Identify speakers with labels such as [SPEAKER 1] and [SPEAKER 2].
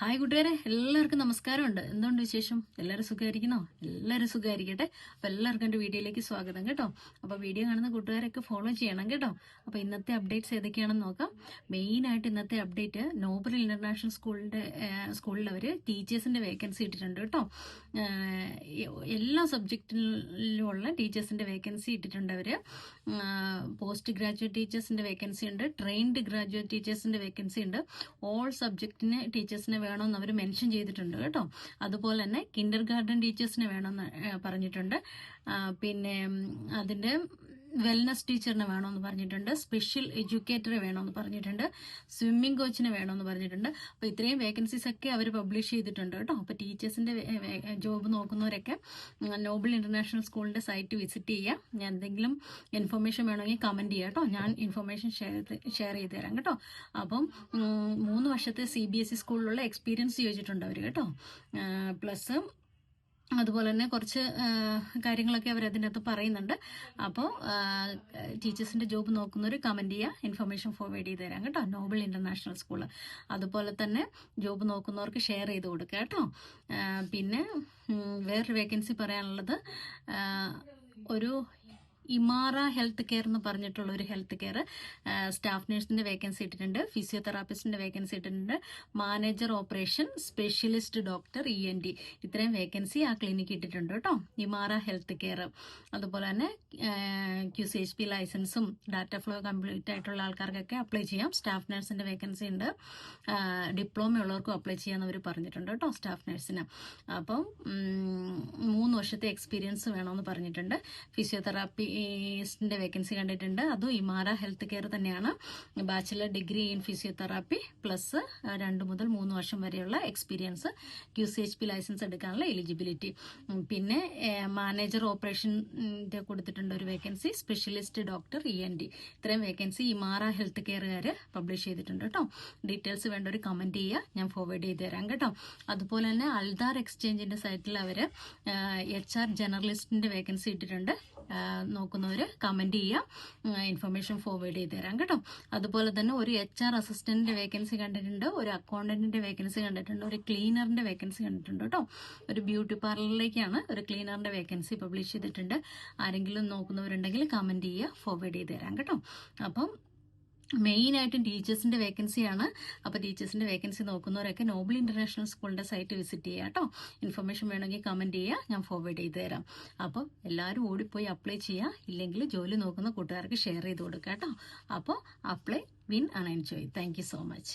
[SPEAKER 1] Hi കൂട്ടുകാരെ, എല്ലാവർക്കും നമസ്കാരമുണ്ട്. എന്തുകൊണ്ട് വിശേഷം? എല്ലാവരും സുഖമായിരിക്കുന്നോ? എല്ലാവരും സുഖമായിരിക്കട്ടെ. അപ്പൊ എല്ലാവർക്കും എൻ്റെ വീഡിയോയിലേക്ക് സ്വാഗതം കേട്ടോ. അപ്പൊ വീഡിയോ കാണുന്ന കൂട്ടുകാരൊക്കെ ഫോളോ ചെയ്യണം കേട്ടോ. അപ്പൊ ഇന്നത്തെ അപ്ഡേറ്റ്സ് ഏതൊക്കെയാണെന്ന് നോക്കാം. മെയിനായിട്ട് ഇന്നത്തെ അപ്ഡേറ്റ് നോബൽ ഇന്റർനാഷണൽ സ്കൂളിൽ അവർ ടീച്ചേഴ്സിന്റെ വേക്കൻസി ഇട്ടിട്ടുണ്ട് കേട്ടോ. എല്ലാ സബ്ജക്റ്റിലുള്ള ടീച്ചേഴ്സിന്റെ വേക്കൻസി ഇട്ടിട്ടുണ്ട് അവര്. പോസ്റ്റ് ഗ്രാജുവേറ്റ് ടീച്ചേഴ്സിന്റെ വേക്കൻസി ഉണ്ട്, ട്രെയിൻഡ് ഗ്രാജുവേറ്റ് ടീച്ചേഴ്സിന്റെ വേക്കൻസി ഉണ്ട്. ഓൾ സബ്ജക്റ്റിന് ടീച്ചേഴ്സിനെ വേണമെന്ന് അവർ മെൻഷൻ ചെയ്തിട്ടുണ്ട് കേട്ടോ. അതുപോലെ തന്നെ കിൻഡർ ഗാർഡൻ ടീച്ചേഴ്സിനെ വേണമെന്ന് പറഞ്ഞിട്ടുണ്ട്. പിന്നെ അതിന്റെ വെൽനസ് ടീച്ചറിനെ വേണമെന്ന് പറഞ്ഞിട്ടുണ്ട്, സ്പെഷ്യൽ എഡ്യൂക്കേറ്ററെ വേണമെന്ന് പറഞ്ഞിട്ടുണ്ട്, സ്വിമ്മിംഗ് കോച്ചിനെ വേണമെന്ന് പറഞ്ഞിട്ടുണ്ട്. അപ്പൊ ഇത്രയും വേക്കൻസീസ് ഒക്കെ അവർ പബ്ലിഷ് ചെയ്തിട്ടുണ്ട് കേട്ടോ. അപ്പൊ ടീച്ചേഴ്സിന്റെ ജോബ് നോക്കുന്നവരൊക്കെ നോബൽ ഇന്റർനാഷണൽ സ്കൂളിന്റെ സൈറ്റ് വിസിറ്റ് ചെയ്യുക. ഞാൻ എന്തെങ്കിലും ഇൻഫർമേഷൻ വേണമെങ്കിൽ കമന്റ് ചെയ്യാം കേട്ടോ. ഞാൻ ഇൻഫർമേഷൻ ഷെയർ ചെയ്ത് തരാം കേട്ടോ. അപ്പം 3 വർഷത്തെ CBSE സ്കൂളിലുള്ള എക്സ്പീരിയൻസ് ചോദിച്ചിട്ടുണ്ട് അവർ കേട്ടോ. പ്ലസ് അതുപോലെ തന്നെ കുറച്ച് കാര്യങ്ങളൊക്കെ അവർ അതിൻ്റെ അകത്ത് പറയുന്നുണ്ട്. അപ്പോൾ ടീച്ചേഴ്സിന്റെ ജോബ് നോക്കുന്നവർ കമന്റ് ചെയ്യുക, ഇൻഫർമേഷൻ ഫോർവേഡ് ചെയ്ത് തരാം കേട്ടോ. നോബൽ ഇന്റർനാഷണൽ സ്കൂൾ അതുപോലെ തന്നെ ജോബ് നോക്കുന്നവർക്ക് ഷെയർ ചെയ്ത് കൊടുക്കുക കേട്ടോ. പിന്നെ വേറൊരു വേക്കൻസി പറയാനുള്ളത്, ഒരു ഇമാറ ഹെൽത്ത് കെയർ എന്ന് പറഞ്ഞിട്ടുള്ള ഒരു ഹെൽത്ത് കെയർ സ്റ്റാഫ് നഴ്സിന്റെ വേക്കൻസി ഇട്ടിട്ടുണ്ട്, ഫിസിയോതെറാപ്പിസ്റ്റിന്റെ വേക്കൻസി ഇട്ടിട്ടുണ്ട്, manager operation specialist doctor ENT ഇത്രയും വേക്കൻസി ആ ക്ലിനിക്ക് ഇട്ടിട്ടുണ്ട് കേട്ടോ. ഇമാറ ഹെൽത്ത് കെയർ. അതുപോലെ തന്നെ QCHP ലൈസൻസും ഡാറ്റ ഫ്ലോ കംപ്ലീറ്റ് ആയിട്ടുള്ള ആൾക്കാർക്കൊക്കെ അപ്ലൈ ചെയ്യാം. സ്റ്റാഫ് നഴ്സിന്റെ വേക്കൻസി ഉണ്ട്, ഡിപ്ലോമ ഉള്ളവർക്കും അപ്ലൈ ചെയ്യാന്ന് അവർ പറഞ്ഞിട്ടുണ്ട് കേട്ടോ. സ്റ്റാഫ് നഴ്സിന് അപ്പം 3 വർഷത്തെ എക്സ്പീരിയൻസ് വേണമെന്ന് പറഞ്ഞിട്ടുണ്ട്. ഫിസിയോതെറാപ്പിസ്റ്റിന്റെ വേക്കൻസി കണ്ടിട്ടുണ്ട്, അതും ഇമാറ ഹെൽത്ത് കെയർ തന്നെയാണ്. Bachelor degree in physiotherapy plus 2 മുതൽ 3 വർഷം വരെയുള്ള എക്സ്പീരിയൻസ്, QCHP ലൈസൻസ് എടുക്കാനുള്ള എലിജിബിലിറ്റി. പിന്നെ മാനേജർ ഓപ്പറേഷന്റെ കൊടുത്തിട്ടുണ്ട് ഒരു വേക്കൻസി, സ്പെഷ്യലിസ്റ്റ് ഡോക്ടർ ENT ഇത്രയും വേക്കൻസി ഇമാറ ഹെൽത്ത് കെയറുകാർ പബ്ലിഷ് ചെയ്തിട്ടുണ്ട് കേട്ടോ. ഡീറ്റെയിൽസ് വേണ്ട ഒരു കമന്റ് ചെയ്യുക, ഞാൻ ഫോർവേഡ് ചെയ്ത് തരാം കേട്ടോ. അതുപോലെ തന്നെ അൽദാർ എക്സ്ചേഞ്ചിന്റെ സൈറ്റിൽ അവര് HR ജേർണലിസ്റ്റിന്റെ വേക്കൻസി ഇട്ടിട്ടുണ്ട്. നോക്കുന്നവര് കമന്റ് ചെയ്യുക, ഇൻഫർമേഷൻ ഫോർവേഡ് ചെയ്ത് തരാം കേട്ടോ. അതുപോലെ തന്നെ ഒരു HR അസിസ്റ്റന്റിന്റെ വേക്കൻസി കണ്ടിട്ടുണ്ട്, ഒരു അക്കൗണ്ടന്റിന്റെ വേക്കൻസി കണ്ടിട്ടുണ്ട്, ഒരു ക്ലീനറിന്റെ വേക്കൻസി കണ്ടിട്ടുണ്ട് കേട്ടോ. ഒരു ബ്യൂട്ടി പാർലറിലേക്കാണ് ഒരു ക്ലീനറിന്റെ വേക്കൻസി പബ്ലിഷ് ചെയ്തിട്ടുണ്ട്. ആരെങ്കിലും നോക്കുന്നവരുണ്ടെങ്കിൽ കമന്റ് ചെയ്യുക, ഫോർവേഡ് ചെയ്ത് തരാം കേട്ടോ. അപ്പം മെയിനായിട്ടും ടീച്ചേഴ്സിന്റെ വേക്കൻസിയാണ്. അപ്പൊ ടീച്ചേഴ്സിന്റെ വേക്കൻസി നോക്കുന്നവരൊക്കെ നോബൽ ഇന്റർനാഷണൽ സ്കൂളിന്റെ സൈറ്റ് വിസിറ്റ് ചെയ്യുക കേട്ടോ. ഇൻഫർമേഷൻ വേണമെങ്കിൽ കമന്റ് ചെയ്യുക, ഞാൻ ഫോർവേഡ് ചെയ്ത് തരാം. അപ്പം എല്ലാവരും ഓടിപ്പോയി അപ്ലൈ ചെയ്യുക, ഇല്ലെങ്കിൽ ജോലി നോക്കുന്ന കൂട്ടുകാർക്ക് ഷെയർ ചെയ്ത് കൊടുക്കുക കേട്ടോ. അപ്പോൾ apply, win and enjoy. Thank you so much.